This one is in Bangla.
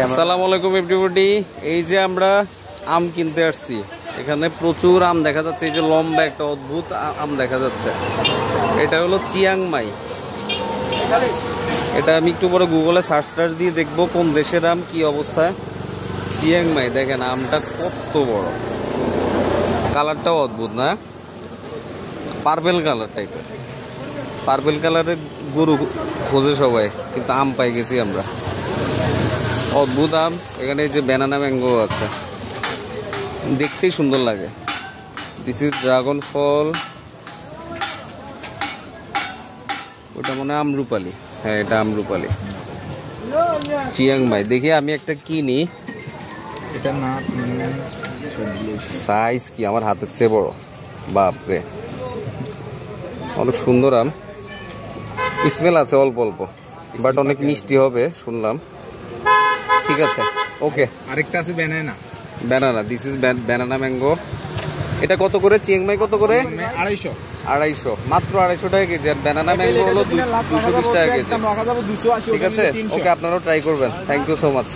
আসসালামু আলাইকুম এভরিবডি। এই যে আমরা আম কিনতে আসছি, এখানে প্রচুর আম দেখা যাচ্ছে। এই যে লম্বা একটা অদ্ভুত আম দেখা যাচ্ছে, এটা হলো চিয়াংমাই। এটা আমি একটু পরে গুগলে সার্চ দিয়ে দেখবো কোন দেশের আম, কি অবস্থা। চিয়াংমাই দেখেন আমটা কত বড়, কালারটাও অদ্ভুত না, পার্পেল কালার টাইপের। পার্পেল কালারের গরু খোঁজে সবাই, কিন্তু আম পাই গেছি আমরা। অদ্ভুত আম। এখানে এই যে ব্যানানা ম্যাঙ্গো আছে, দেখতেই সুন্দর লাগে। দিস ইজ ড্রাগন ফল, ওটা মনে হয় আমরুপালি। হ্যাঁ, এটা আমরুপালি। চিয়াংমাই। দেখি আমি একটা কিনি। এটা না সাইজ কি আমার হাতের চেয়ে বড়, বাপরে, অনেক সুন্দর আম। স্মেল আছে অল্প অল্প, বাট অনেক মিষ্টি হবে শুনলাম। ঠিক আছে, ওকে। আরেকটা আছে banana. Banana, this is banana mango. এটা কত করে? চিয়াংমাই কত করে? 250। 250, মাত্র 250 টাকা কেজি। আর ব্যানানা ম্যাঙ্গো হলো 220 টাকা কেজি। ঠিক আছে, ওকে, আপনারাও ট্রাই করবেন। Thank you so much.